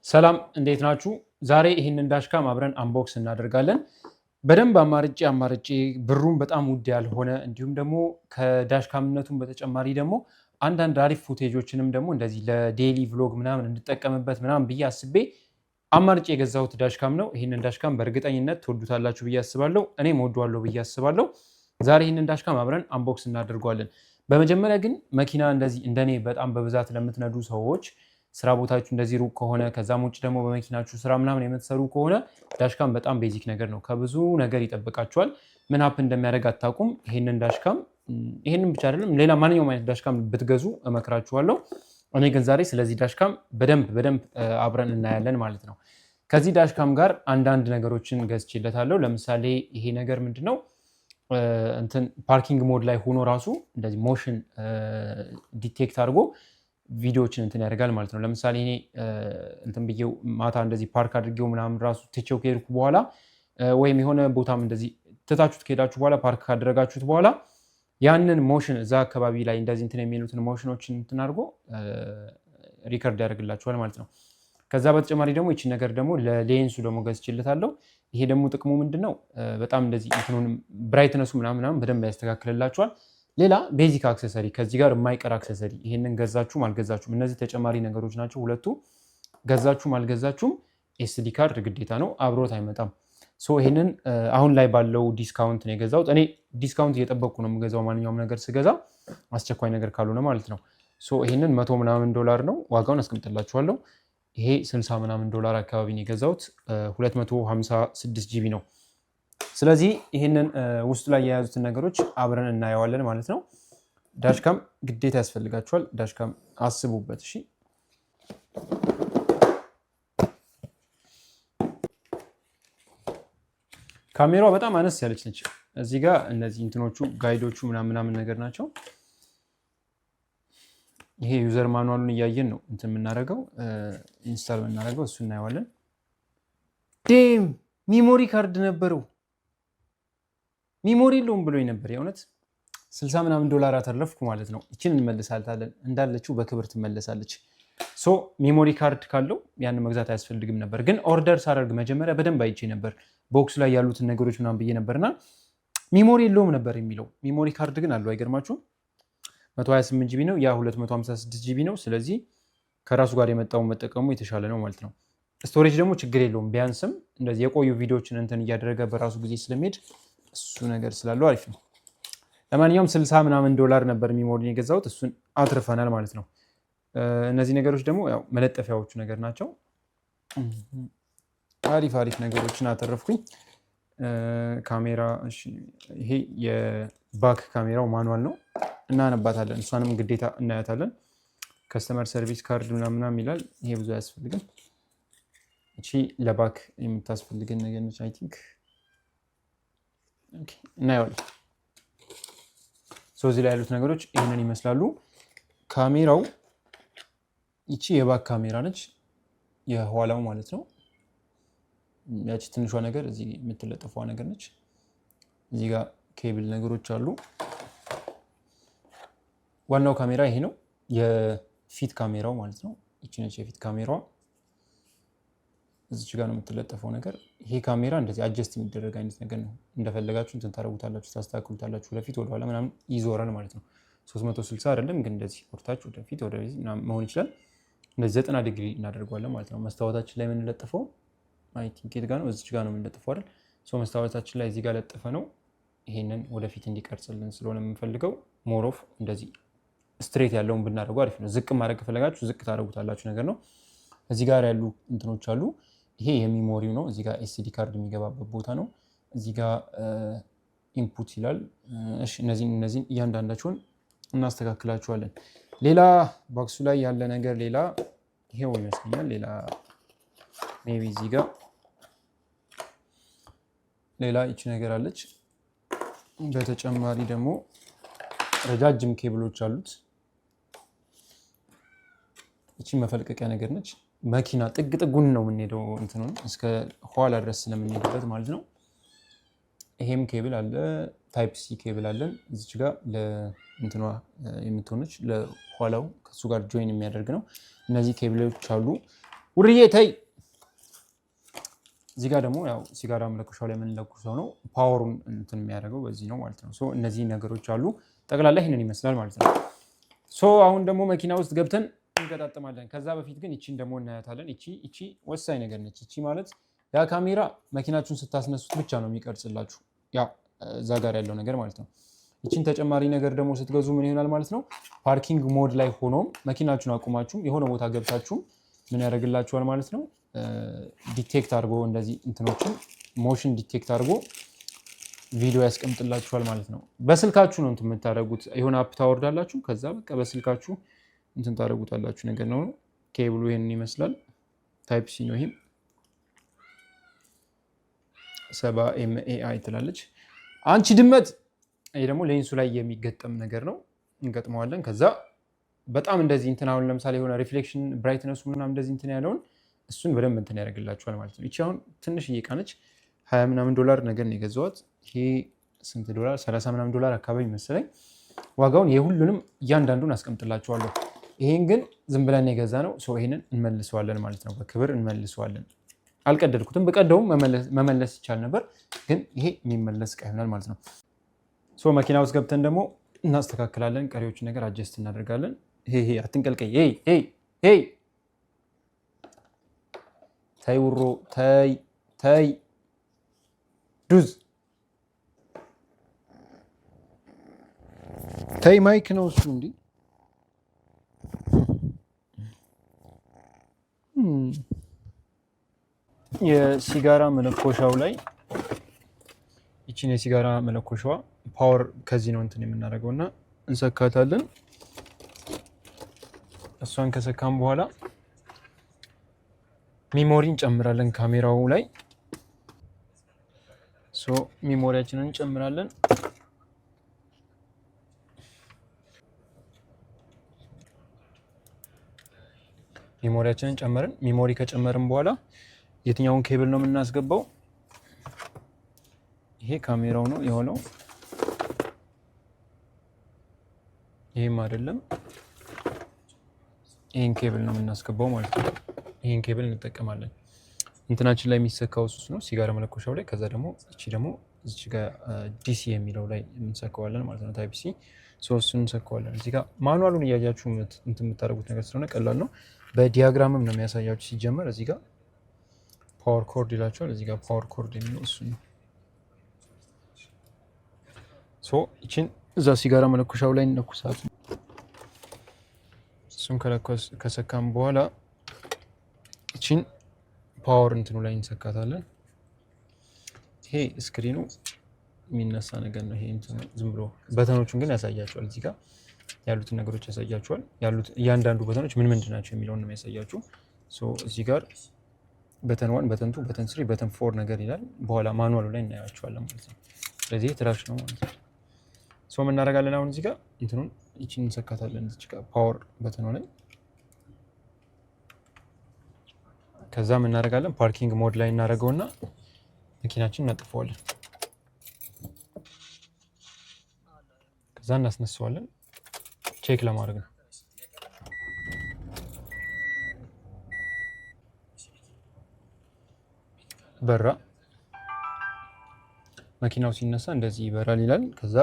ሰላም እንዴት ናችሁ? ዛሬ ይህንን ዳሽካም አብረን አንቦክስ እናደርጋለን። በደንብ አማርጬ ብሩም በጣም ውድ ያልሆነ እንዲሁም ደግሞ ከዳሽካምነቱም በተጨማሪ ደግሞ አንዳንድ አሪፍ ፉቴጆችንም ደግሞ እንደዚህ ለዴይሊ ቭሎግ ምናምን እንድጠቀምበት ምናምን ብዬ አስቤ አማርጬ የገዛሁት ዳሽካም ነው። ይህንን ዳሽካም በእርግጠኝነት ትወዱታላችሁ ብዬ አስባለሁ። እኔም ወደዋለሁ ብዬ አስባለሁ። ዛሬ ይህንን ዳሽካም አብረን አንቦክስ እናደርገዋለን። በመጀመሪያ ግን መኪና እንደዚህ እንደኔ በጣም በብዛት ለምትነዱ ሰዎች ስራ ቦታችሁ እንደዚህ ሩቅ ከሆነ ከዛም ውጭ ደግሞ በመኪናችሁ ስራ ምናምን የምትሰሩ ከሆነ ዳሽካም በጣም ቤዚክ ነገር ነው። ከብዙ ነገር ይጠብቃችኋል። ምን ሀፕ እንደሚያደርግ አታውቁም። ይህንን ዳሽካም ይህንን ብቻ አይደለም ሌላ ማንኛውም አይነት ዳሽካም ብትገዙ እመክራችኋለሁ። እኔ ግን ዛሬ ስለዚህ ዳሽካም በደንብ አብረን እናያለን ማለት ነው። ከዚህ ዳሽካም ጋር አንዳንድ ነገሮችን ገዝቼለታለሁ። ለምሳሌ ይሄ ነገር ምንድነው እንትን ፓርኪንግ ሞድ ላይ ሆኖ ራሱ እንደዚህ ሞሽን ዲቴክት አድርጎ ቪዲዮዎችን እንትን ያደርጋል ማለት ነው። ለምሳሌ እኔ እንትን ብዬው ማታ እንደዚህ ፓርክ አድርጌው ምናምን ራሱ ትቼው ከሄድኩ በኋላ ወይም የሆነ ቦታም እንደዚህ ትታችሁት ከሄዳችሁ በኋላ ፓርክ ካደረጋችሁት በኋላ ያንን ሞሽን እዛ አካባቢ ላይ እንደዚህ እንትን የሚሉትን ሞሽኖችን እንትን አድርጎ ሪከርድ ያደርግላችኋል ማለት ነው። ከዛ በተጨማሪ ደግሞ ይቺ ነገር ደግሞ ለሌንሱ ደግሞ ገዝቼለታለሁ። ይሄ ደግሞ ጥቅሙ ምንድን ነው? በጣም እንደዚህ እንትኑን ብራይትነሱ ምናምን በደንብ ያስተካክልላችኋል። ሌላ ቤዚክ አክሰሰሪ ከዚህ ጋር የማይቀር አክሰሰሪ፣ ይሄንን ገዛችሁም አልገዛችሁም እነዚህ ተጨማሪ ነገሮች ናቸው ሁለቱ። ገዛችሁም አልገዛችሁም ኤስዲ ካርድ ግዴታ ነው፣ አብሮት አይመጣም። ይሄንን አሁን ላይ ባለው ዲስካውንት ነው የገዛሁት። እኔ ዲስካውንት እየጠበቅኩ ነው የምገዛው ማንኛውም ነገር ስገዛ፣ አስቸኳይ ነገር ካልሆነ ማለት ነው። ይሄንን $100 ምናምን ነው፣ ዋጋውን አስቀምጥላችኋለሁ። ይሄ $60 ምናምን አካባቢ ነው የገዛሁት። 256 ጂቢ ነው። ስለዚህ ይህንን ውስጡ ላይ የያዙትን ነገሮች አብረን እናየዋለን ማለት ነው። ዳሽካም ግዴታ ያስፈልጋችኋል። ዳሽካም አስቡበት እሺ። ካሜራዋ በጣም አነስ ያለች ነች። እዚህ ጋር እነዚህ እንትኖቹ ጋይዶቹ ምናምን ነገር ናቸው። ይሄ ዩዘር ማኑዋሉን እያየን ነው እንትን የምናደርገው ኢንስታል የምናደርገው፣ እሱ እናየዋለን። ዴም ሚሞሪ ካርድ ነበረው። ሚሞሪ የለውም ብሎኝ ነበር። የእውነት $60 ምናምን አተረፍኩ ማለት ነው። ይችን እንመልሳለን እንዳለችው በክብር ትመለሳለች። ሚሞሪ ካርድ ካለው ያን መግዛት አያስፈልግም ነበር። ግን ኦርደር ሳደርግ መጀመሪያ በደንብ አይቼ ነበር ቦክሱ ላይ ያሉትን ነገሮች ምናምን ብዬ ነበርና ሚሞሪ የለውም ነበር የሚለው። ሚሞሪ ካርድ ግን አለው። አይገርማችሁም? 128 ጂቢ ነው፣ ያ 256 ጂቢ ነው። ስለዚህ ከራሱ ጋር የመጣውን መጠቀሙ የተሻለ ነው ማለት ነው። ስቶሬጅ ደግሞ ችግር የለውም። ቢያንስም እንደዚህ የቆዩ ቪዲዮዎችን እንትን እያደረገ በራሱ ጊዜ ስለሚሄድ እሱ ነገር ስላለው አሪፍ ነው። ለማንኛውም $60 ምናምን ነበር ሚሞሪን የገዛሁት፣ እሱን አትርፈናል ማለት ነው። እነዚህ ነገሮች ደግሞ ያው መለጠፊያዎቹ ነገር ናቸው። አሪፍ ነገሮችን አተረፍኩኝ። ካሜራ ይሄ የባክ ካሜራው ማኑዋል ነው፣ እናነባታለን። እሷንም ግዴታ እናያታለን። ከስተመር ሰርቪስ ካርድ ምናምን ይላል። ይሄ ብዙ አያስፈልግም። እቺ ለባክ የምታስፈልገን ነገር ነች አይ ቲንክ። እናየዋለን። እዚህ ላይ ያሉት ነገሮች ይህንን ይመስላሉ። ካሜራው ይቺ የባክ ካሜራ ነች፣ የኋላው ማለት ነው። ያቺ ትንሿ ነገር እዚህ የምትለጠፈዋ ነገር ነች። እዚህ ጋር ኬብል ነገሮች አሉ። ዋናው ካሜራ ይሄ ነው፣ የፊት ካሜራው ማለት ነው። ይቺ ነች የፊት ካሜራዋ። እዚች ጋር ነው የምትለጠፈው ነገር። ይሄ ካሜራ እንደዚህ አጀስት የሚደረግ አይነት ነገር ነው። እንደፈለጋችሁ እንትን ታረጉታላችሁ፣ ታስተካክሉታላችሁ። ወደፊት ወደኋላ ምናምን ይዞራል ማለት ነው። 360 አይደለም ግን እንደዚህ ወርታችሁ ወደፊት ወደዚህ መሆን ይችላል። እንደዚህ 90 ዲግሪ እናደርገዋለን ማለት ነው። መስታወታችን ላይ የምንለጥፈው አይ ቲንክ የት ጋር ነው? እዚች ጋር ነው የምንለጥፈው አይደል? መስታወታችን ላይ እዚህ ጋር ለጥፈ ነው። ይሄንን ወደፊት እንዲቀርጽልን ስለሆነ የምንፈልገው ሞሮፍ እንደዚህ ስትሬት ያለውን ብናደርገው አሪፍ ነው። ዝቅ ማድረግ ከፈለጋችሁ ዝቅ ታደርጉታላችሁ ነገር ነው። እዚህ ጋር ያሉ እንትኖች አሉ። ይሄ የሚሞሪው ነው። እዚህ ጋር ኤስዲ ካርድ የሚገባበት ቦታ ነው። እዚህ ጋር ኢንፑት ይላል። እሺ እነዚህን እያንዳንዳቸውን እናስተካክላቸዋለን። ሌላ ባክሱ ላይ ያለ ነገር ሌላ ይሄው ይመስለኛል። ሌላ ሜቢ እዚህ ጋር ሌላ ይቺ ነገር አለች። በተጨማሪ ደግሞ ረጃጅም ኬብሎች አሉት። ይቺ መፈልቀቂያ ነገር ነች። መኪና ጥጉን ነው የምንሄደው እንትኑን እስከ ኋላ ድረስ ስለምንሄድበት ማለት ነው። ይሄም ኬብል አለ፣ ታይፕ ሲ ኬብል አለን። እዚች ጋር ለእንትኗ የምትሆነች ለኋላው ከሱ ጋር ጆይን የሚያደርግ ነው። እነዚህ ኬብሎች አሉ። ውርዬ ተይ። እዚህ ጋር ደግሞ ያው ሲጋራ መለኮሻው ላይ የምንለኩሰው ነው። ፓወሩን እንትን የሚያደርገው በዚህ ነው ማለት ነው። ሶ እነዚህ ነገሮች አሉ። ጠቅላላ ይህንን ይመስላል ማለት ነው። ሶ አሁን ደግሞ መኪና ውስጥ ገብተን እንገጣጥማለን። ከዛ በፊት ግን ይቺን ደግሞ እናያታለን። ይቺ ወሳኝ ነገር ነች። ይቺ ማለት ያ ካሜራ መኪናችሁን ስታስነሱት ብቻ ነው የሚቀርጽላችሁ፣ ያው እዛ ጋር ያለው ነገር ማለት ነው። ይቺን ተጨማሪ ነገር ደግሞ ስትገዙ ምን ይሆናል ማለት ነው፣ ፓርኪንግ ሞድ ላይ ሆኖም መኪናችሁን አቁማችሁም የሆነ ቦታ ገብታችሁም ምን ያደርግላችኋል ማለት ነው፣ ዲቴክት አድርጎ እንደዚህ እንትኖችን ሞሽን ዲቴክት አድርጎ ቪዲዮ ያስቀምጥላችኋል ማለት ነው። በስልካችሁ ነው እንትን የምታደርጉት። የሆነ አፕ ታወርዳላችሁ፣ ከዛ በቃ በስልካችሁ እንትን ታደርጉታላችሁ ነገር ነው። ኬብሉ ይሄንን ይመስላል። ታይፕ ሲ ነው። ይሄም 70 ኤምኤአይ ትላለች። አንቺ ድመት። ይሄ ደግሞ ሌንሱ ላይ የሚገጠም ነገር ነው። እንገጥመዋለን። ከዛ በጣም እንደዚህ እንትን አሁን ለምሳሌ የሆነ ሪፍሌክሽን ብራይትነሱ ምናምን እንደዚህ እንትን ያለውን እሱን በደንብ እንትን ያደርግላችኋል ማለት ነው። ይቺ አሁን ትንሽ እየቃነች $20 ምናምን ነገር ነው የገዛኋት። ይሄ ስንት ዶላር? $30 ምናምን አካባቢ መሰለኝ። ዋጋውን የሁሉንም እያንዳንዱን አስቀምጥላችኋለሁ። ይሄን ግን ዝም ብለን የገዛ ነው። ይሄንን እንመልሰዋለን ማለት ነው። በክብር እንመልሰዋለን። አልቀደድኩትም። በቀደውም መመለስ ይቻል ነበር፣ ግን ይሄ የሚመለስ ዕቃ ይሆናል ማለት ነው። መኪና ውስጥ ገብተን ደግሞ እናስተካክላለን። ቀሪዎችን ነገር አጀስት እናደርጋለን። ይሄ አትንቀልቀይ። ሄይ ታይ ውሮ ታይ ዱዝ ታይ ማይክ ነው እሱ እንዲህ የሲጋራ መለኮሻው ላይ ይቺን የሲጋራ መለኮሻዋ ፓወር ከዚህ ነው እንትን የምናደርገው እና እንሰካታለን። እሷን ከሰካም በኋላ ሚሞሪ እንጨምራለን ካሜራው ላይ። ሚሞሪያችንን እንጨምራለን። ሚሞሪያችንን ጨመርን። ሚሞሪ ከጨመርን በኋላ የትኛውን ኬብል ነው የምናስገባው? ይሄ ካሜራው ነው የሆነው። ይሄም አይደለም፣ ይሄን ኬብል ነው የምናስገባው ማለት ነው። ይሄን ኬብል እንጠቀማለን። እንትናችን ላይ የሚሰካው እሱ ነው፣ ሲጋራ መለኮሻው ላይ። ከዛ ደግሞ እቺ ደግሞ እዚህ ጋር ዲሲ የሚለው ላይ እንሰካዋለን ማለት ነው። ታይፕ ሲ እሱን እንሰካዋለን። እዚህ ጋር ማኑዋሉን እያያችሁ እንትን የምታደርጉት ነገር ስለሆነ ቀላል ነው። በዲያግራምም ነው የሚያሳያችሁ። ሲጀመር እዚህ ጋር ፓወር ኮርድ ይላቸዋል። እዚህ ጋር ፓወር ኮርድ የሚለው እሱ ነው። ይችን እዛ ሲጋራ መለኮሻው ላይ እንነኩሳት። እሱን ከሰካም በኋላ ይችን ፓወር እንትኑ ላይ እንሰካታለን። ይሄ ስክሪኑ የሚነሳ ነገር ነው። ይሄ ዝም ብሎ በተኖቹን ግን ያሳያቸዋል። እዚህ ጋር ያሉትን ነገሮች ያሳያቸዋል። ያሉት እያንዳንዱ በተኖች ምን ምንድን ናቸው የሚለውን ነው የሚያሳያችሁ። እዚህ ጋር በተን 1፣ በተን 2፣ በተን 3፣ በተን 4 ነገር ይላል። በኋላ ማኑዋሉ ላይ እናያቸዋለን ማለት ነው። ስለዚህ ትራሽ ነው ማለት ነው። ምን እናደርጋለን አሁን እዚህ ጋር እንትኑን ይችን እንሰካታለን። እዚህ ጋር ፓወር በተኑ ላይ ከዛ ምን እናደርጋለን ፓርኪንግ ሞድ ላይ እናደርገውና መኪናችን እናጥፈዋለን። ከዛ እናስነሳዋለን ቼክ ለማድረግ ነው። በራ መኪናው ሲነሳ እንደዚህ ይበራል ይላል። ከዛ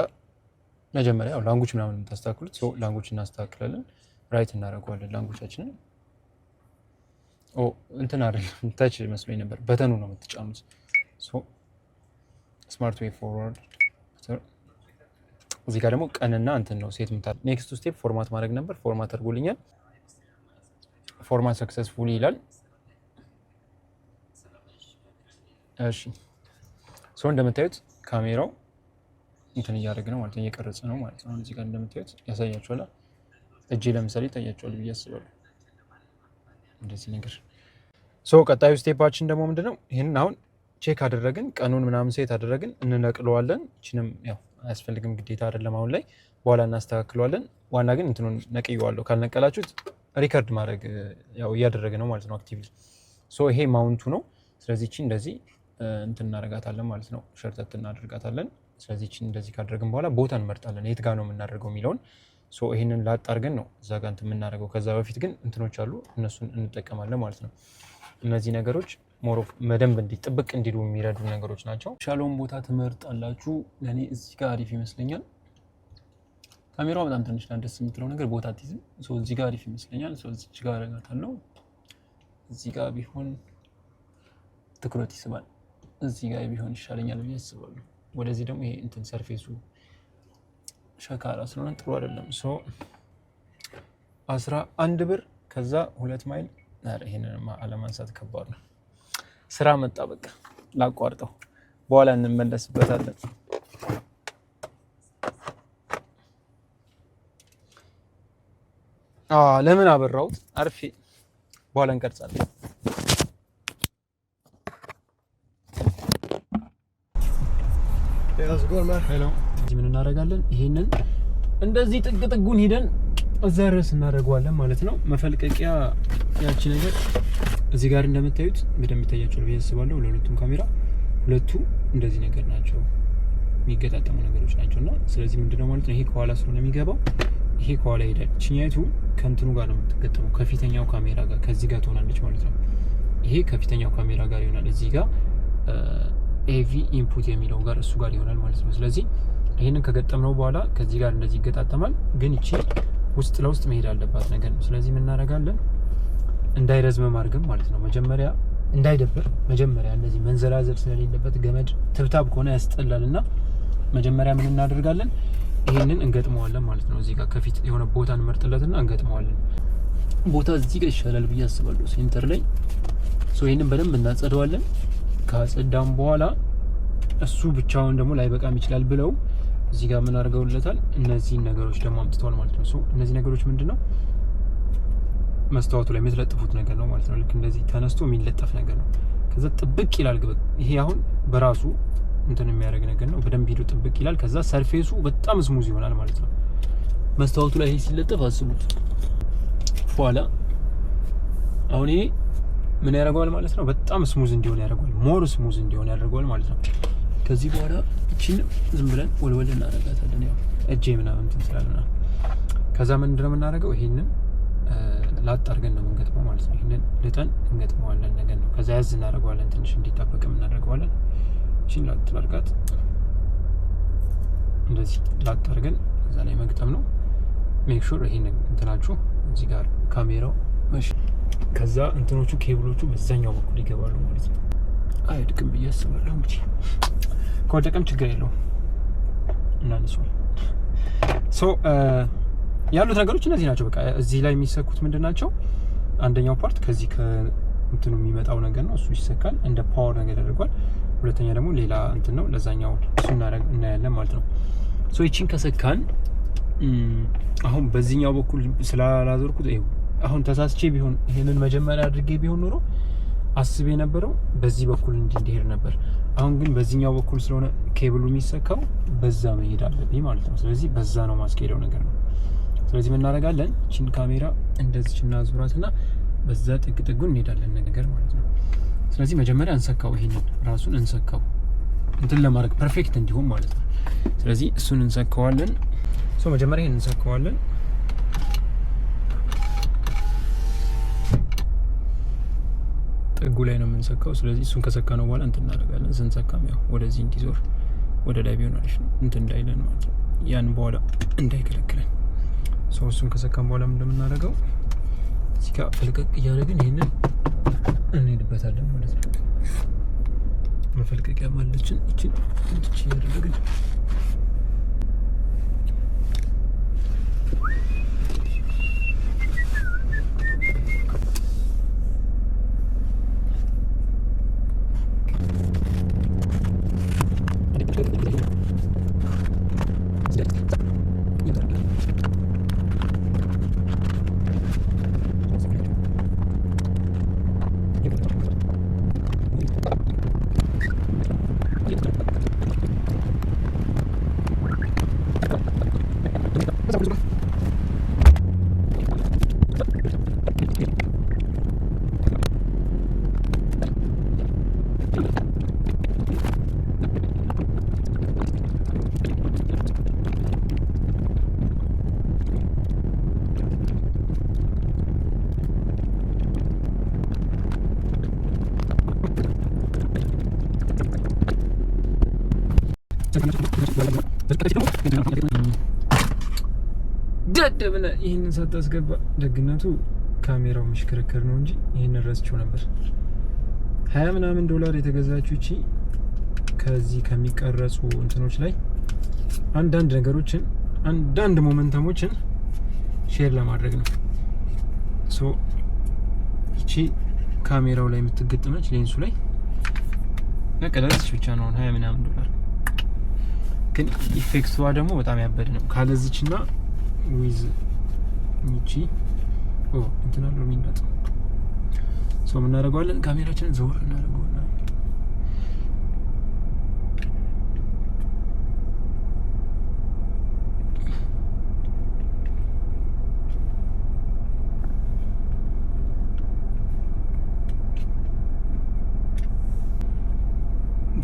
መጀመሪያ ላንጉጅ ምናምን የምታስተካክሉት ላንጉጅ እናስተካክላለን። ራይት እናደርገዋለን ላንጉጃችንን። እንትን አይደለም ታች መስሎኝ ነበር። በተኑ ነው የምትጫኑት። ስማርት ዌይ ፎርዋርድ። እዚህ ጋር ደግሞ ቀንና እንትን ነው ሴት ምታ። ኔክስት ስቴፕ ፎርማት ማድረግ ነበር። ፎርማት አድርጎልኛል። ፎርማት ሰክሰስፉሊ ይላል። እሺ እንደምታዩት ካሜራው እንትን እያደረገ ነው ማለት ነው፣ እየቀረጸ ነው ማለት ነው። እዚህ ጋር እንደምታዩት ያሳያችኋል። እጄ ለምሳሌ ይታያችኋል ብዬ አስባለሁ። እንደዚህ ነገር ቀጣዩ ስቴፓችን ደግሞ ምንድነው? ይሄንን አሁን ቼክ አደረግን፣ ቀኑን ምናምን ሴት አደረግን፣ እንነቅለዋለን። እቺንም ያው አያስፈልግም ግዴታ አይደለም አሁን ላይ፣ በኋላ እናስተካክለዋለን። ዋና ግን እንትኑን ነቅየዋለሁ። ካልነቀላችሁት ሪከርድ ማድረግ ያው እያደረገ ነው ማለት ነው አክቲቭሊ። ይሄ ማውንቱ ነው። ስለዚህ እቺ እንደዚህ እንትን እናደርጋታለን ማለት ነው፣ ሸርተት እናደርጋታለን። ስለዚህ እቺ እንደዚህ ካደረግን በኋላ ቦታ እንመርጣለን፣ የት ጋር ነው የምናደርገው የሚለውን። ሶ ይሄንን ላጥ አድርገን ነው እዛ ጋር እንትን የምናደርገው። ከዛ በፊት ግን እንትኖች አሉ እነሱን እንጠቀማለን ማለት ነው። እነዚህ ነገሮች ሞሮፍ መደንብ ጥብቅ እንዲሉ የሚረዱ ነገሮች ናቸው። ሻሎም ቦታ ትመርጣላችሁ። ለእኔ እዚህ ጋር አሪፍ ይመስለኛል። ካሜራው በጣም ትንሽ ናት። ደስ የምትለው ነገር ቦታ አትይዝም። እዚህ ጋር አሪፍ ይመስለኛል። እዚች ጋር አደርጋታለሁ። እዚህ ጋር ቢሆን ትኩረት ይስባል። እዚህ ጋር ቢሆን ይሻለኛል ብዬ አስባለሁ። ወደዚህ ደግሞ ይሄ እንትን ሰርፌሱ ሸካራ ስለሆነ ጥሩ አይደለም። 11 ብር ከዛ 2 ማይል። ይሄንን አለማንሳት ከባድ ነው። ስራ መጣ። በቃ ላቋርጠው፣ በኋላ እንመለስበታለን። ለምን አበራሁት? አርፌ በኋላ እንቀርጻለን። ሄሎ፣ እዚህ ምን እናደርጋለን? ይሄንን እንደዚህ ጥግ ጥጉን ሄደን እዛ ድረስ እናደርገዋለን ማለት ነው። መፈልቀቂያ ያቺ ነገር እዚህ ጋር እንደምታዩት በደንብ ይታያችኋል ብዬ አስባለሁ። ለሁለቱም ካሜራ ሁለቱ እንደዚህ ነገር ናቸው፣ የሚገጣጠሙ ነገሮች ናቸውና ስለዚህ ምንድነው ማለት ነው፣ ይሄ ከኋላ ስለሆነ የሚገባው ይሄ ከኋላ ይሄዳል። ችኛይቱ ከእንትኑ ጋር ነው የምትገጠመው፣ ከፊተኛው ካሜራ ጋር ከዚህ ጋር ትሆናለች ማለት ነው። ይሄ ከፊተኛው ካሜራ ጋር ይሆናል፣ እዚህ ጋር ኤቪ ኢንፑት የሚለው ጋር እሱ ጋር ይሆናል ማለት ነው። ስለዚህ ይሄንን ከገጠምነው በኋላ ከዚህ ጋር እንደዚህ ይገጣጠማል። ግን እቺ ውስጥ ለውስጥ መሄድ አለባት ነገር ነው። ስለዚህ ምን እናደርጋለን? እንዳይረዝም ማድረግ ማለት ነው። መጀመሪያ እንዳይደብር መጀመሪያ እንደዚህ መንዘላዘል ስለሌለበት ገመድ ትብታብ ከሆነ ያስጠላልና መጀመሪያ ምን እናደርጋለን? ይሄንን እንገጥመዋለን ማለት ነው። እዚህ ጋር ከፊት የሆነ ቦታ እንመርጥለትና እንገጥመዋለን። ቦታ እዚህ ጋር ይሻላል ብዬ አስባለሁ፣ ሴንተር ላይ። ይሄንን በደንብ እናጸደዋለን። ካጸዳም በኋላ እሱ ብቻውን ደግሞ ላይበቃም ይችላል ብለው እዚህ ጋር ምን አድርገውለታል? እነዚህን ነገሮች ደግሞ አምጥተዋል ማለት ነው። እነዚህ ነገሮች ምንድነው? መስታወቱ ላይ የምትለጥፉት ነገር ነው ማለት ነው። ልክ እንደዚህ ተነስቶ የሚለጠፍ ነገር ነው። ከዛ ጥብቅ ይላል ግብቅ። ይሄ አሁን በራሱ እንትን የሚያደርግ ነገር ነው። በደንብ ሂዶ ጥብቅ ይላል። ከዛ ሰርፌሱ በጣም ስሙዝ ይሆናል ማለት ነው። መስታወቱ ላይ ይሄ ሲለጠፍ አስቡት። በኋላ አሁን ይሄ ምን ያደርገዋል ማለት ነው? በጣም ስሙዝ እንዲሆን ያደርገዋል። ሞር ስሙዝ እንዲሆን ያደርገዋል ማለት ነው። ከዚህ በኋላ እቺን ዝም ብለን ወልወል እናደርጋታለን። ያው እጄ ምናምን እንትን ስላልና ከዛ ምንድነው የምናደርገው? ይሄንን ላጥ አድርገን ነው የምንገጥመው ማለት ነው። ይሄንን ልጠን እንገጥመዋለን ነገር ነው። ከዛ ያዝ እናደርገዋለን፣ ትንሽ እንዲጣበቅ እናደርገዋለን። እቺን ላጥ አድርጋት እንደዚህ ላጥ አድርገን እዛ ላይ መግጠም ነው። ሜክ ሹር ይሄንን እንትናችሁ እዚህ ጋር ካሜራው እሺ። ከዛ እንትኖቹ ኬብሎቹ በዛኛው በኩል ይገባሉ ማለት ነው። አይድቅም ብዬ አስባለሁ። እንግዲህ ከወደቀም ችግር የለውም እናንሷል። ያሉት ነገሮች እነዚህ ናቸው። በቃ እዚህ ላይ የሚሰኩት ምንድናቸው? አንደኛው ፓርት ከዚህ ከእንትኑ የሚመጣው ነገር ነው፣ እሱ ይሰካል፣ እንደ ፓወር ነገር ያደርጓል። ሁለተኛ ደግሞ ሌላ እንትን ነው፣ ለዛኛው እሱ እናያለን ማለት ነው። ይቺን ከሰካን አሁን በዚህኛው በኩል ስላላዞርኩት ይኸው አሁን ተሳስቼ ቢሆን ይሄንን መጀመሪያ አድርጌ ቢሆን ኖሮ አስቤ የነበረው በዚህ በኩል እንዲሄድ ነበር። አሁን ግን በዚህኛው በኩል ስለሆነ ኬብሉ የሚሰካው በዛ መሄድ አለብኝ ማለት ነው። ስለዚህ በዛ ነው ማስኬደው ነገር ነው። ስለዚህ ምን እናደርጋለን? እቺን ካሜራ እንደዚህ እናዙራትና በዛ ጥግ ጥጉን እንሄዳለን ነገር ማለት ነው። ስለዚህ መጀመሪያ እንሰካው፣ ይሄንን ራሱን እንሰካው እንትን ለማድረግ ፐርፌክት እንዲሆን ማለት ነው። ስለዚህ እሱን እንሰካዋለን። መጀመሪያ ይሄንን እንሰካዋለን። ጥጉ ላይ ነው የምንሰካው። ስለዚህ እሱን ከሰካ ነው በኋላ እንትን እናደርጋለን። ስንሰካም ያው ወደዚህ እንዲዞር ወደ ላይ ቢሆን አሪፍ ነው፣ እንትን እንዳይለን ማለት ነው። ያን በኋላ እንዳይከለክለን እሱን ከሰካም በኋላ እንደምናደርገው እዚህ ጋር ፈልቀቅ እያደረግን ይሄንን እንሄድበታለን ማለት ነው። መፈልቀቂያ ማለችን እቺ እያደረግን ደብነ ይሄንን ሳታስገባ ደግነቱ ካሜራው የሚሽከረከር ነው እንጂ ይሄንን ረስቼው ነበር። 20 ምናምን ዶላር የተገዛችው እቺ ከዚህ ከሚቀረጹ እንትኖች ላይ አንዳንድ ነገሮችን አንዳንድ ሞመንተሞችን ሼር ለማድረግ ነው። ሶ እቺ ካሜራው ላይ የምትገጠመች ሌንሱ ላይ ለቀለልሽ ብቻ ነው 20 ምናምን ዶላር። ግን ኢፌክቷ ደግሞ በጣም ያበደ ነው። ካለዚችና ዊዝ እቺ እንትና ነው የሚናጠው። ሶ ምን እናደርገዋለን? ካሜራችንን ዞር እናደርገዋለን።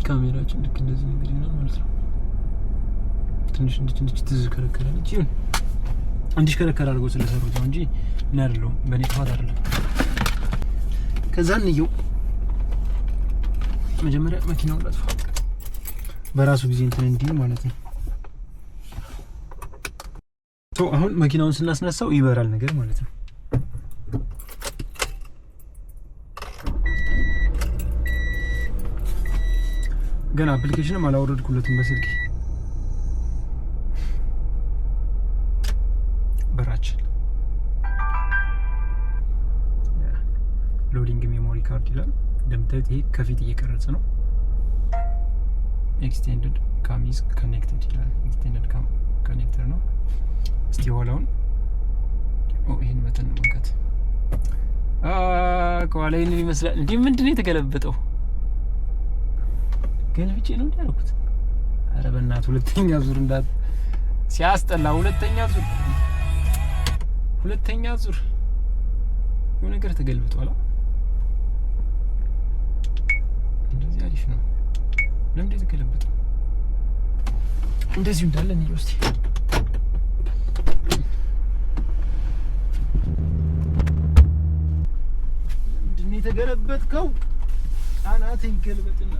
ካሜራችን ልክ እንደዚህ ነገር ይሆናል ማለት ነው። ትንሽ ትዝከረከራለች። ይሁን እንዲሽከረከር አድርገው ስለሰሩት ነው እንጂ እኔ አይደለሁም፣ በእኔ ጥፋት አይደለም። ከዛ እንየው መጀመሪያ መኪናውን ላጥፋ፣ በራሱ ጊዜ እንትን እንዲል ማለት ነው። አሁን መኪናውን ስናስነሳው ይበራል ነገር ማለት ነው። ገና አፕሊኬሽንም አላወረድኩለትም በስልኬ። በራችን ሎዲንግ ሜሞሪ ካርድ ይላል። እንደምታዩት ይሄ ከፊት እየቀረጸ ነው። ኤክስቴንድድ ካም ኢዝ ኮኔክትድ ይላል። ኤክስቴንድድ ካም ኮኔክተር ነው። እስቲ ኋላውን ይሄን በተን መንካት ከኋላ ይሄን ይመስላል። እንዴ ምንድነው የተገለበጠው? ገልብጬ ነው ያልኩት። አረ በእናትህ ሁለተኛ ዙር እንዳት ሲያስጠላ። ሁለተኛ ዙር የሆነ ነገር ተገልብጧል። እንደዚህ አሪፍ ነው። ለምን ተገለበጠው? እንደዚሁ እንዳለ ነው እስቲ ምንድነው የተገለበጥከው? አናት ይገልበጥና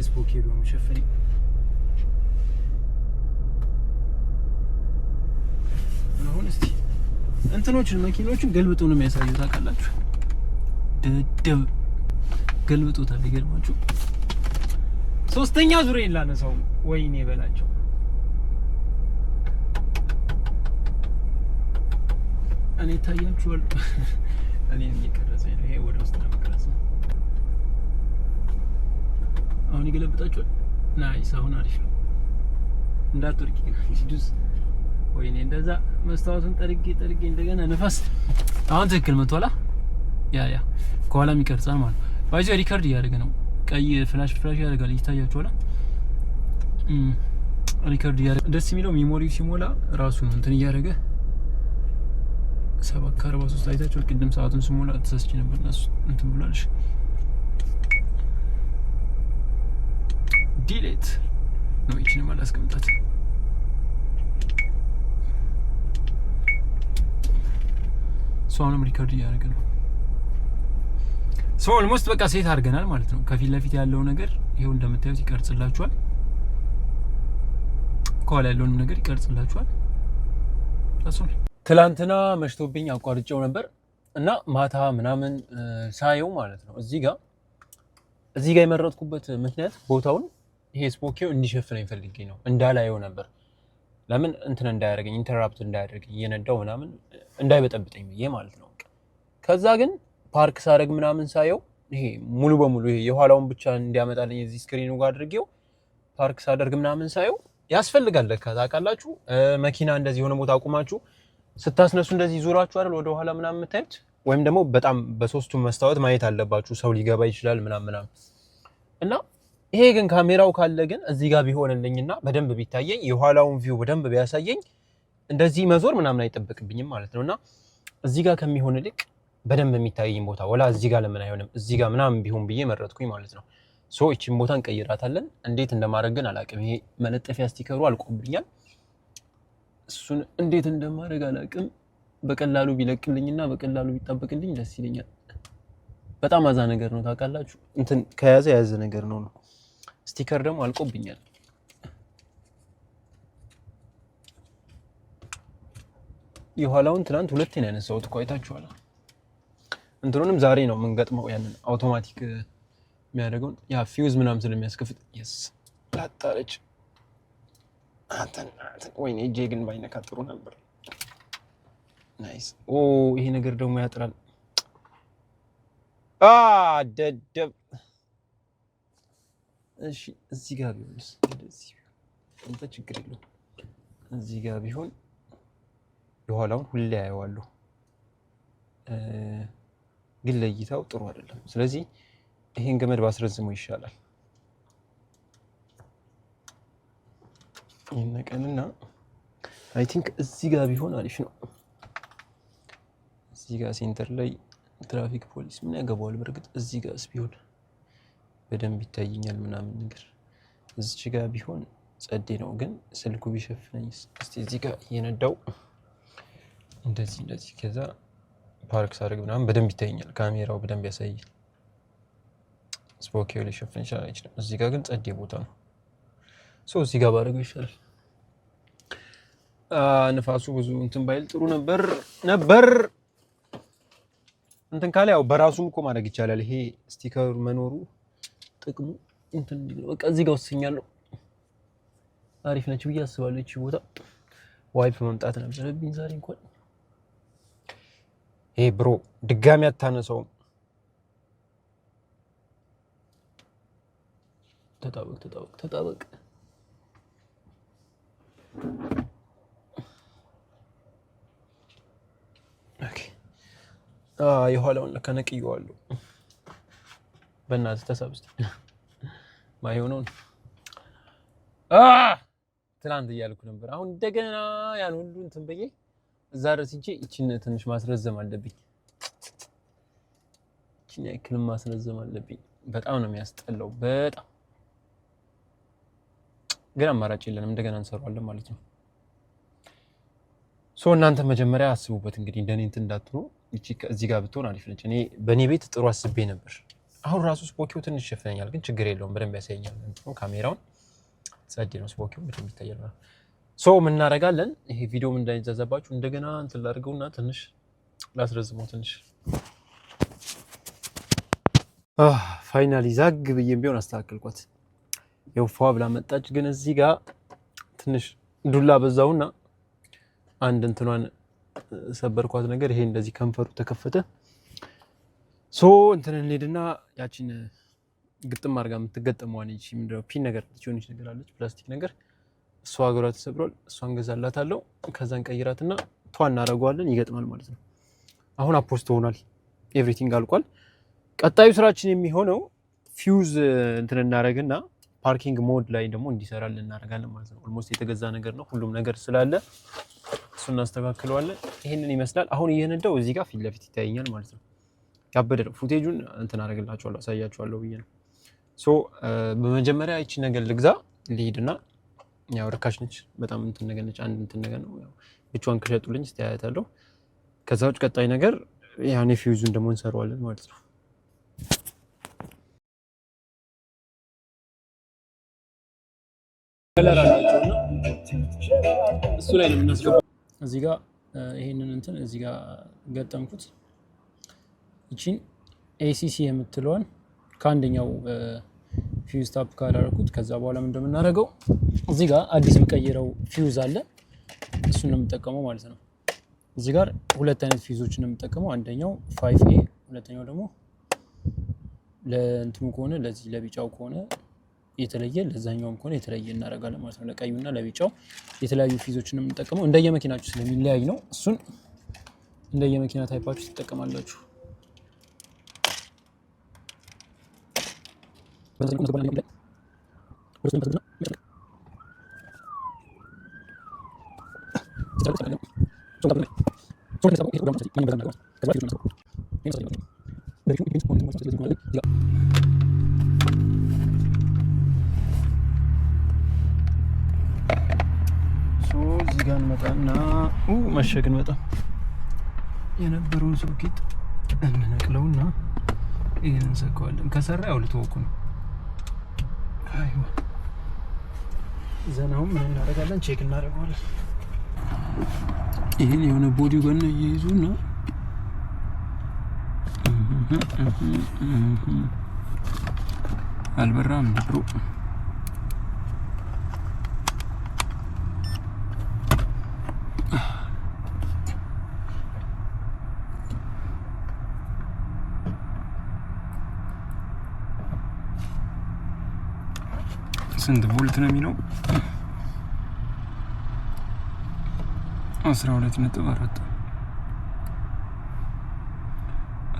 ስፖክ ሄዶ ነው ሸፈነኝ። አሁን እስቲ እንትኖችን መኪኖችን ገልብጦ ነው የሚያሳየው። ታውቃላችሁ፣ ደደብ ገልብጦታል። ይገርማችሁ። ሶስተኛ ዙር የላነሳው ወይኔ በላቸው። እኔ ታያችኋል። እኔ እየቀረጸኝ ነው። ይሄ ወደ ውስጥ ነው የሚቀረጸው። አሁን ይገለብጣችኋል። ናይስ። አሁን አሪፍ ነው። እንዳትወርቂ ሲዱስ ወይኔ እንደዛ መስታወቱን ጠርጌ እንደገና ንፋስ። አሁን ትክክል መጥቷላ። ያ ከኋላም ይቀርጻል ማለት ነው። ባይዘው ሪከርድ እያደረገ ነው። ቀይ ፍላሽ ያደርጋል። ይታያችኋል። ሪከርድ እያደረገ ደስ የሚለው ሜሞሪው ሲሞላ ራሱ ነው እንትን እያደረገ 7:43 አይታችኋል። ቅድም ሰዓቱን ሲሞላ ተሰስቼ ነበርና እንትን ብሏልሽ። ዲሌት ነው እቺን ማለት አስቀምጣት። ሶንም ሪከርድ እያደረገ ነው። ሶ ኦልሞስት በቃ ሴት አድርገናል ማለት ነው። ከፊት ለፊት ያለው ነገር ይሄው እንደምታዩት ይቀርጽላችኋል። ከኋላ ያለውን ነገር ይቀርጽላችኋል። ታሶል ትላንትና መሽቶብኝ አቋርጬው ነበር እና ማታ ምናምን ሳየው ማለት ነው እዚህ ጋር የመረጥኩበት ምክንያት ቦታውን ይሄ ስፖኪው እንዲሸፍነኝ ፈልጌ ነው። እንዳላየው ነበር። ለምን እንትን እንዳያደርገኝ ኢንተራፕት እንዳያደርገኝ እየነዳው ምናምን እንዳይበጠብጠኝ ብዬ ማለት ነው። ከዛ ግን ፓርክ ሳደርግ ምናምን ሳየው ይሄ ሙሉ በሙሉ ይሄ የኋላውን ብቻ እንዲያመጣልኝ እዚህ ስክሪኑ ጋር አድርጌው ፓርክ ሳደርግ ምናምን ሳየው ያስፈልጋል ለካ። ታውቃላችሁ መኪና እንደዚህ የሆነ ቦታ አቁማችሁ ስታስነሱ እንደዚህ ዙራችሁ አይደል ወደ ኋላ ምናምን የምታዩት፣ ወይም ደግሞ በጣም በሶስቱም መስታወት ማየት አለባችሁ። ሰው ሊገባ ይችላል ምናምን እና ይሄ ግን ካሜራው ካለ ግን እዚህ ጋር ቢሆንልኝና በደንብ ቢታየኝ የኋላውን ቪው በደንብ ቢያሳየኝ እንደዚህ መዞር ምናምን አይጠበቅብኝም ማለት ነውና እዚህ ጋር ከሚሆን ልክ በደንብ የሚታየኝ ቦታ ወላ እዚህ ጋር ለምን አይሆንም እዚህ ጋር ምናምን ቢሆን ብዬ መረጥኩኝ ማለት ነው። ሶ እቺን ቦታ እንቀይራታለን። እንዴት እንደማደርግ ግን አላውቅም። ይሄ መለጠፊያ ስቲከሩ አልቆብኛል። እሱን እንዴት እንደማደርግ አላውቅም። በቀላሉ ቢለቅልኝና በቀላሉ ቢጣበቅልኝ ደስ ይለኛል። በጣም አዛ ነገር ነው ታውቃላችሁ። እንትን ከያዘ ያዘ ነገር ነው። ስቲከር ደግሞ አልቆብኛል። የኋላውን ትናንት ሁለቴ ነው ያነሳሁት እኮ አይታችኋል። እንትኑንም ዛሬ ነው የምንገጥመው ያንን አውቶማቲክ የሚያደርገውን ያ ፊውዝ ምናምን ስለሚያስከፍት yes ላጣለች አንተን ወይኔ እጄ ግን ባይነካ ጥሩ ነበር። ናይስ ይሄ ነገር ደግሞ ያጥራል። ደደብ እሺ እዚህ ጋር ቢሆንስ እንደዚህ እንተ ችግር የለውም። እዚህ ጋር ቢሆን የኋላውን ሁሌ ያየዋለሁ ግን ለይታው ጥሩ አይደለም። ስለዚህ ይሄን ገመድ ባስረዝመው ይሻላል። ይነቀንና አይ ቲንክ እዚህ ጋር ቢሆን አሪፍ ነው። እዚህ ጋር ሴንተር ላይ ትራፊክ ፖሊስ ምን ያገባዋል? በርግጥ እዚህ ጋርስ ቢሆን በደንብ ይታየኛል ምናምን ነገር። እዚህ ጋር ቢሆን ጸዴ ነው። ግን ስልኩ ቢሸፍነኝስ? እስቲ እዚህ ጋር የነዳው እንደዚህ ከዛ ፓርክ ሳደርግ ምናምን በደንብ ይታየኛል። ካሜራው በደንብ ያሳያል። ስፖኪው ሊሸፍን ይችላል አይችልም። እዚህ ጋር ግን ጸዴ ቦታ ነው። እዚህ ጋር ባደርገው ይሻላል። ንፋሱ ብዙ እንትን ባይል ጥሩ ነበር እንትን ካለ ያው በራሱም እኮ ማድረግ ይቻላል። ይሄ ስቲከር መኖሩ ጥቅሙ እንትን በቃ እዚህ ጋር ወስኛለሁ። አሪፍ ነች ብዬ አስባለሁ። እቺ ቦታ ዋይፕ መምጣት ነበረብኝ ዛሬ እንኳን። ይሄ ብሮ ድጋሚ አታነሳውም። ተጣበቅ ኦኬ። የኋላውን ለካ ነቅዬዋለሁ። በእናትህ ተሳብስቲ ማይሆነውን ትናንት እያልኩ ነበር። አሁን እንደገና ያን ሁሉ እንትን በየ እዛ ድረስ ሂጄ እቺን ትንሽ ማስረዘም አለብኝ። እቺን ያክል ማስረዘም አለብኝ። በጣም ነው የሚያስጠላው። በጣም ግን አማራጭ የለንም። እንደገና እንሰራዋለን ማለት ነው። እናንተ መጀመሪያ አስቡበት እንግዲህ እንደኔ እንትን እንዳትሉ። እቺ እዚህ ጋር ብትሆን አሪፍ ነች። እኔ በኔ ቤት ጥሩ አስቤ ነበር። አሁን ራሱ ስፖኪው ትንሽ ይሸፍነኛል፣ ግን ችግር የለውም። በደንብ ያሳየኛል እንትኑ ካሜራውን ጸዴ ነው። ስፖኪው በደንብ ይታያል። ምን እናደርጋለን? ይሄ ቪዲዮም እንዳይዛዛባችሁ እንደገና እንትን ላድርገውና ትንሽ ላስረዝመው ትንሽ ፋይናሊ ዛግ ብዬም ቢሆን አስተካክልኳት። የውፋ ብላ መጣች። ግን እዚህ ጋር ትንሽ ዱላ በዛውና አንድ እንትኗን ሰበርኳት ነገር። ይሄ እንደዚህ ከንፈሩ ተከፈተ። እንትን እንሄድና ያቺን ግጥም አድርጋ የምትገጠመው ነች። ምንድነው ፒን ነገር ትሆንች ነገር አለች፣ ፕላስቲክ ነገር። እሷ ሀገሯ ተሰብሯል። እሷን ገዛላታለሁ። ከዛን ቀይራትና ቷን እናደርገዋለን። ይገጥማል ማለት ነው። አሁን አፖስት ሆኗል። ኤቭሪቲንግ አልቋል። ቀጣዩ ስራችን የሚሆነው ፊውዝ እንትን እናደርግና ፓርኪንግ ሞድ ላይ ደግሞ እንዲሰራልን እናደርጋለን ማለት ነው። ኦልሞስት የተገዛ ነገር ነው። ሁሉም ነገር ስላለ እሱን እናስተካክለዋለን። ይሄንን ይመስላል። አሁን እየነዳው እዚህ ጋር ፊት ለፊት ይታየኛል ማለት ነው። ያበደ ነው። ፉቴጁን እንትን አደርግላችኋለሁ፣ አሳያችኋለሁ ብዬ ነው። በመጀመሪያ እቺ ነገር ልግዛ ልሂድና፣ ያው ርካሽ ነች በጣም እንትን ነገር ነች። አንድ እንትን ነገር ነው። ያው ብቻዋን ከሸጡልኝ እስታያታለሁ። ከዛ ውጭ ቀጣይ ነገር ያኔ ፊውዙን ደግሞ እንሰራዋለን ማለት ነው። እሱ ላይ ነው የምናስገባው። እዚህ ጋር ይሄንን እንትን እዚህ ጋር ገጠምኩት። እቺን ኤሲሲ የምትለዋን ከአንደኛው ፊውዝ ታፕ ካላረኩት ከዛ በኋላ ምን እንደምናደርገው እዚህ ጋር አዲስ የምቀይረው ፊውዝ አለ። እሱን ነው የምጠቀመው ማለት ነው። እዚህ ጋር ሁለት አይነት ፊውዞችን ነው የምጠቀመው። አንደኛው 5A፣ ሁለተኛው ደግሞ ለእንትኑ ከሆነ ለዚህ ለቢጫው ከሆነ የተለየ፣ ለዛኛውም ከሆነ የተለየ እናደርጋለን ማለት ነው። ለቀዩና ለቢጫው የተለያዩ ፊውዞችን ነው የምንጠቀመው። እንደየመኪናችሁ ስለሚለያይ ነው። እሱን እንደየመኪና ታይፓችሁ ትጠቀማላችሁ። እዚህ ጋር እንመጣና መሸግን በጣም የነበረውን ሶኬት እንነቅለውና ይሄን እንሰካዋለን። ከሰራ ያው ልትወቁ ነው። አይዋ ዘናው ምን እናደርጋለን? ቼክ እናደርጋለን። ይሄን የሆነ ቦዲው ገና እየይዙና አልበራም ብሮ ስንት ቮልት ነው የሚለው? 12.4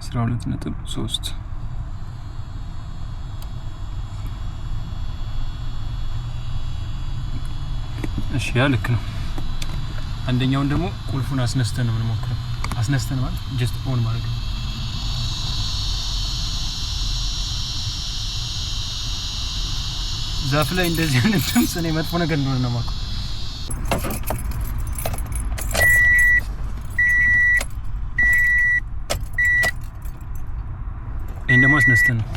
12.3 እሺ ያ ልክ ነው። አንደኛውን ደግሞ ቁልፉን አስነስተን ነው የምንሞክረው። አስነስተን ማለት ጀስት ኦን ማድረግ ነው። ዛፍ ላይ እንደዚህ አይነት ድምጽ ነው መጥፎ ነገር እንደሆነ ነው የማውቀው። ይሄን ደግሞ አስነስተን ነው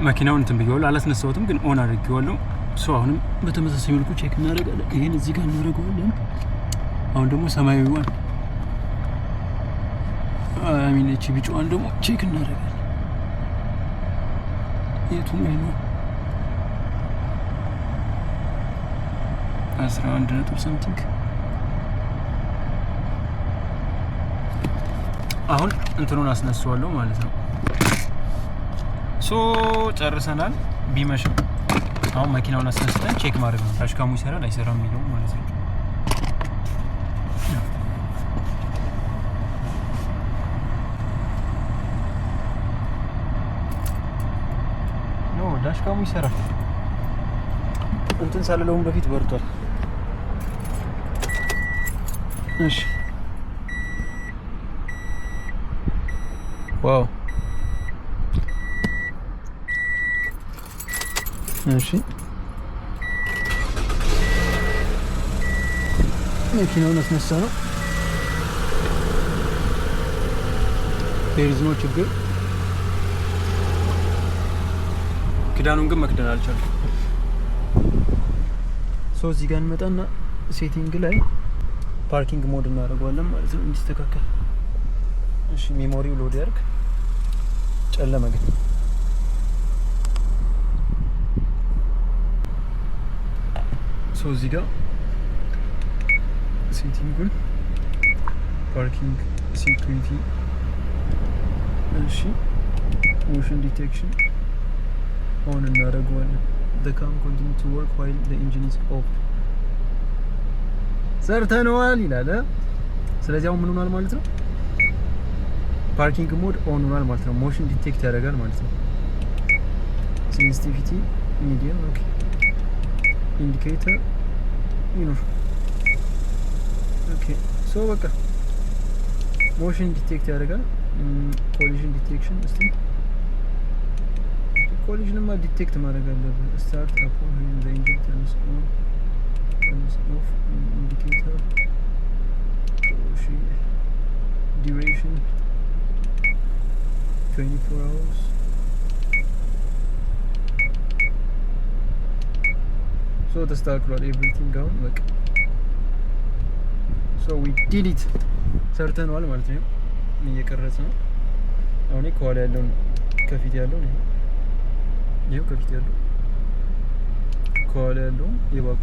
መኪናውን እንትን ብየዋለሁ። አላስነሳሁትም ግን ኦን አድርጌዋለሁ። አሁንም በተመሳሳይ መልኩ ቼክ እናደርጋለን። ይሄን እዚህ ጋር እናደርገዋለን። አሁን ደግሞ ሰማያዊዋን እቺ ቢጫዋን ደግሞ ቼክ እናደርጋለን። የቱ ነው? 11 ነጥብ ሰምቲንግ። አሁን እንትኑን አስነሳዋለሁ ማለት ነው። ጨርሰናል። ቢመሽም አሁን መኪናውን አስነስተን ቼክ ማድረግ ነው። ዳሽካሙ ይሰራል አይሰራም የሚለው ማለት ነው። ዳሽካሙ ይሰራል። እንትን ሳልለውም በፊት በርቷል። እሺ ዋው እሺ መኪናውን አስነሳ ነው። ዴርዝ ነው ችግር። ክዳኑን ግን መክደን አልቻልኩም። እዚህ ጋር እንመጣና ሴቲንግ ላይ ፓርኪንግ ሞድ እናደርገዋለን ማለት ነው እንዲስተካከል። እሺ ሜሞሪው ሎድ ያርግ። ጨለመ ግን እዚህ ጋር ሴቲንጉን ፓርኪንግ ሴኩሪቲ፣ እሺ ሞሽን ዲቴክሽን ኦን እናደርገዋለን። The car continue to work while the engine is off። ሰርተነዋል ይላል። ስለዚህ አሁን ምን ሆኗል ማለት ነው? ፓርኪንግ ሞድ ኦን ሆኗል ማለት ነው። ሞሽን ዲቴክት ያደርጋል ማለት ነው። ሴንሲቲቪቲ ሚዲየም፣ ኦኬ ኢንዲኬተር ይኖር፣ ኦኬ በቃ ሞሽን ዲቴክት ያደርጋል። ኮሊዥን ዲቴክሽን እስቲ ኮሊዥንማ ዲቴክት ማድረግ አለብን። ስታርት አፕ ኦን ዘ ኢንጂን ተርንስ ኦን ተርንስ ኦፍ ኢንዲኬተር፣ እሺ ዲዩሬሽን 24 hours ተስተካክሏል። ኤቭሪቲንግ አሁን በቃ ዊ ዲድ ኢት ሰርተነዋል ማለት ነው። እየቀረጸ ነው አሁን። ከኋላ ያለውን ከፊት ያለውን ይሄው ከፊት ያለው ከኋላ ያለው የባኩ።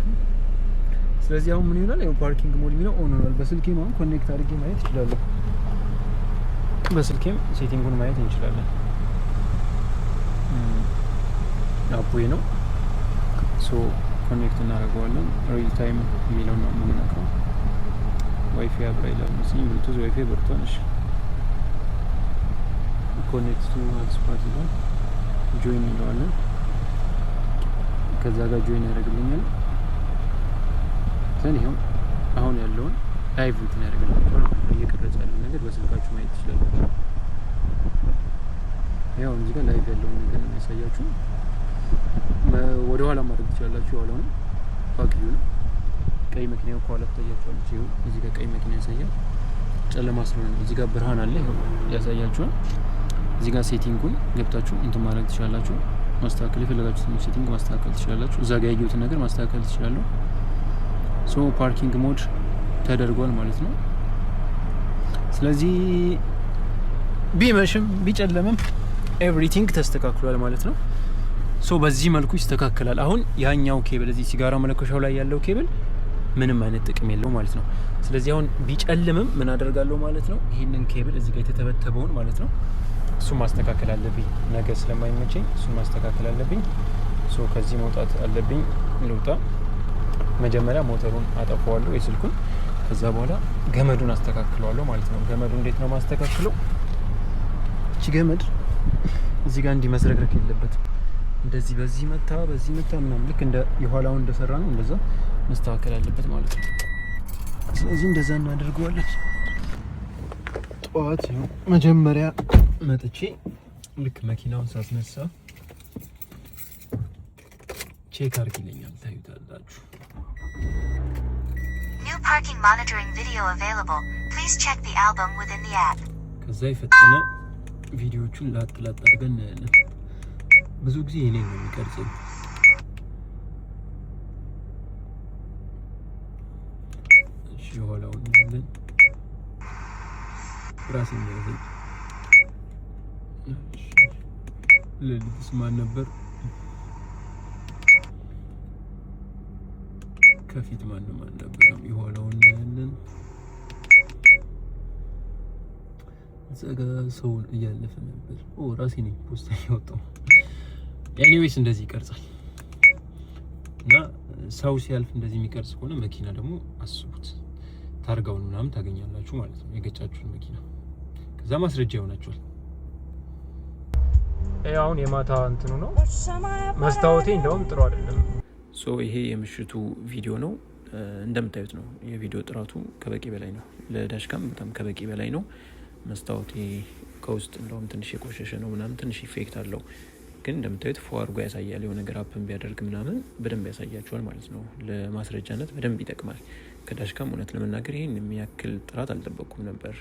ስለዚህ አሁን ምን ይሆናል? ያው ፓርኪንግ ሞድ የሚለው ኦን ሆኗል። በስልኬም አሁን ኮኔክት አድርጌ ማየት እችላለሁ። በስልኬም ሴቲንጉን ማየት እንችላለን። አፑይ ነው ኮኔክት እናደርገዋለን። ሪል ታይም የሚለው ነው የምንነካው። ዋይፋይ አብራ ይላል መሰለኝ። ብሉቱዝ ዋይፋይ በርቷል። እሺ ኮኔክት ቱ ሆትስፖት ይላል። ጆይን እንለዋለን። ከዛ ጋር ጆይን ያደርግልኛል። ይሄው አሁን ያለውን ላይቭ እንትን ያደርግልኛል። እየቀረጸ ያለው ነገር በስልካችሁ ማየት ትችላላችሁ። ያው እዚህ ጋር ላይቭ ያለውን ነገር ነው የሚያሳያችሁ። ወደ ኋላ ማድረግ ትችላላችሁ። ኋላው ነው ፓክዩ ነው። ቀይ መኪናው ከኋላ ታያችኋለች። ይሄው እዚህ ጋር ቀይ መኪና ያሳያል። ጨለማ ስለሆነ ነው። እዚህ ጋር ብርሃን አለ ያሳያችኋል። እዚህ ጋር ሴቲንጉን ገብታችሁ እንትን ማድረግ ትችላላችሁ። ማስተካከል የፈለጋችሁትን ሴቲንግ ማስተካከል ትችላላችሁ። እዛ ጋር ያየሁትን ነገር ማስተካከል ትችላለሁ። ፓርኪንግ ሞድ ተደርጓል ማለት ነው። ስለዚህ ቢመሽም ቢጨለምም ኤቭሪቲንግ ተስተካክሏል ማለት ነው። ሶ በዚህ መልኩ ይስተካከላል። አሁን ያኛው ኬብል እዚህ ሲጋራ መለኮሻው ላይ ያለው ኬብል ምንም አይነት ጥቅም የለው ማለት ነው። ስለዚህ አሁን ቢጨልምም ምን አደርጋለሁ ማለት ነው፣ ይህንን ኬብል እዚህ ጋር የተተበተበውን ማለት ነው እሱን ማስተካከል አለብኝ። ነገ ስለማይመቸኝ እሱን ማስተካከል አለብኝ። ሶ ከዚህ መውጣት አለብኝ። ልውጣ። መጀመሪያ ሞተሩን አጠፋዋለሁ የስልኩን፣ ከዛ በኋላ ገመዱን አስተካክለዋለሁ ማለት ነው። ገመዱ እንዴት ነው ማስተካክለው? እቺ ገመድ እዚህ ጋር እንዲመስረግረክ የለበትም። እንደዚህ በዚህ መታ ምናምን ልክ እንደ የኋላውን እንደሰራ ነው እንደዛ መስተካከል አለበት ማለት ነው። ስለዚህ እንደዛ እናደርገዋለን። ጠዋት ነው መጀመሪያ መጥቼ ልክ መኪናውን ሳስነሳ ቼክ አድርግ ይለኛል። ታዩታላችሁ። New parking monitoring video available. Please check the album within the app. ከዛ የፈጠነ ቪዲዮቹን ላጥ አድርገን እናያለን። ብዙ ጊዜ እኔ ነው የሚቀርጸው። እሺ ኋላው እንልን ራስ የሚያዘኝ ለልብስ ማን ነበር? ከፊት ማን ነበር? የኋላው እንልን ዘጋ ሰው እያለፈ ነበር። ራሴ ነኝ ፖስት ያወጣው። ኤኒዌይስ እንደዚህ ይቀርጻል እና ሰው ሲያልፍ እንደዚህ የሚቀርጽ ከሆነ መኪና ደግሞ አስቡት፣ ታርጋውን ምናምን ታገኛላችሁ ማለት ነው፣ የገጫችሁን መኪና። ከዛ ማስረጃ ይሆናችኋል። አሁን የማታ እንትኑ ነው መስታወቴ እንደውም ጥሩ አይደለም። ሶ ይሄ የምሽቱ ቪዲዮ ነው። እንደምታዩት ነው የቪዲዮ ጥራቱ ከበቂ በላይ ነው። ለዳሽካም በጣም ከበቂ በላይ ነው። መስታወቴ ከውስጥ እንደውም ትንሽ የቆሸሸ ነው ምናምን ትንሽ ኢፌክት አለው፣ ግን እንደምታዩት ፎ አድርጎ ያሳያል። የሆነ ነገር አፕን ቢያደርግ ምናምን በደንብ ያሳያችኋል ማለት ነው። ለማስረጃነት በደንብ ይጠቅማል። ከዳሽካም እውነት ለመናገር ይሄን የሚያክል ጥራት አልጠበቅኩም ነበር።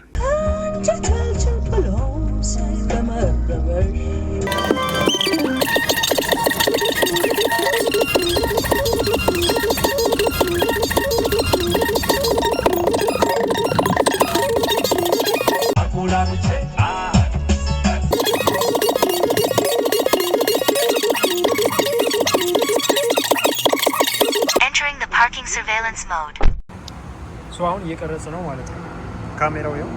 Entering the parking surveillance mode. ሶ አሁን እየቀረጸ ነው ማለት ነው ካሜራው። ይኸው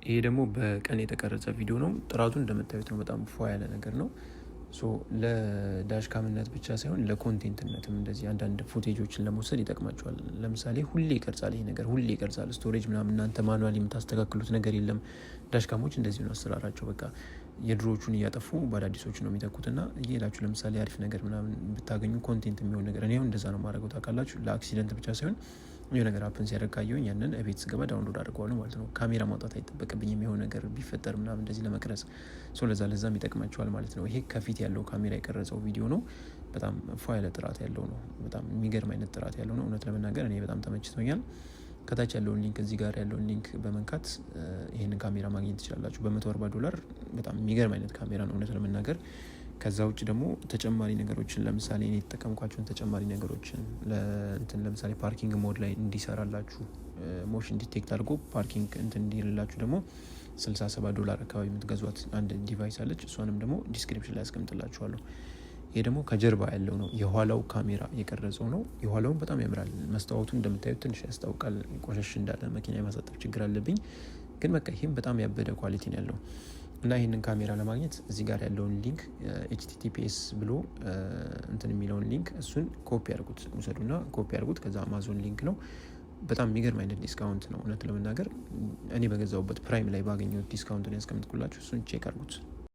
ይሄ ደግሞ በቀን የተቀረጸ ቪዲዮ ነው። ጥራቱ እንደምታዩት ነው። በጣም ፏ ያለ ነገር ነው። ሶ ለዳሽካምነት ብቻ ሳይሆን ለኮንቴንትነትም እንደዚህ አንዳንድ ፉቴጆችን ለመውሰድ ይጠቅማቸዋል። ለምሳሌ ሁሌ ይቀርጻል፣ ይሄ ነገር ሁሌ ይቀርጻል። ስቶሬጅ ምናምን እናንተ ማኑዋሊ የምታስተካክሉት ነገር የለም። ዳሽካሞች እንደዚህ ነው አሰራራቸው። በቃ የድሮዎቹን እያጠፉ በአዳዲሶቹ ነው የሚተኩትና እየሄዳችሁ ለምሳሌ አሪፍ ነገር ምናምን ብታገኙ ኮንቴንት የሚሆን ነገር እኔ እንደዛ ነው ማድረገው ታውቃላችሁ። ለአክሲደንት ብቻ ሳይሆን የሆነ ነገር አፕን ሲያደርግ ካየሁኝ ያንን እቤት ስገባ ዳውንሎድ አድርገዋለሁ ማለት ነው። ካሜራ ማውጣት አይጠበቅብኝም የሆነ ነገር ቢፈጠር ምናምን እንደዚህ ለመቅረጽ። ለዛም ይጠቅማቸዋል ማለት ነው። ይሄ ከፊት ያለው ካሜራ የቀረጸው ቪዲዮ ነው። በጣም ፏ ያለ ጥራት ያለው ነው። በጣም የሚገርም አይነት ጥራት ያለው ነው። እውነት ለመናገር እኔ በጣም ተመችቶኛል። ከታች ያለውን ሊንክ እዚህ ጋር ያለውን ሊንክ በመንካት ይሄንን ካሜራ ማግኘት ትችላላችሁ። $140 በጣም የሚገርም አይነት ካሜራ ነው እውነት ለመናገር። ከዛ ውጭ ደግሞ ተጨማሪ ነገሮችን ለምሳሌ እኔ የተጠቀምኳቸውን ተጨማሪ ነገሮችን ለምሳሌ ፓርኪንግ ሞድ ላይ እንዲሰራላችሁ ሞሽን ዲቴክት አድርጎ ፓርኪንግ እንዲልላችሁ ደግሞ $67 አካባቢ የምትገዟት አንድ ዲቫይስ አለች። እሷንም ደግሞ ዲስክሪፕሽን ላይ ያስቀምጥላችኋለሁ። ይሄ ደግሞ ከጀርባ ያለው ነው። የኋላው ካሜራ የቀረጸው ነው። የኋላውን በጣም ያምራል። መስታወቱ እንደምታዩት ትንሽ ያስታውቃል። ቆሸሽ እንዳለ መኪና የማሳጠብ ችግር አለብኝ፣ ግን በቃ ይህም በጣም ያበደ ኳሊቲ ነው ያለው እና ይህንን ካሜራ ለማግኘት እዚህ ጋር ያለውን ሊንክ https ብሎ የሚለውን ሊንክ እሱን ኮፒ አድርጉት፣ ውሰዱና ኮፒ አድርጉት። ከዛ አማዞን ሊንክ ነው። በጣም የሚገርም አይነት ዲስካውንት ነው እውነት ለመናገር። እኔ በገዛውበት ፕራይም ላይ ባገኘሁት ዲስካውንት ነው ያስቀምጥኩላችሁ። እሱን ቼክ አድርጉት።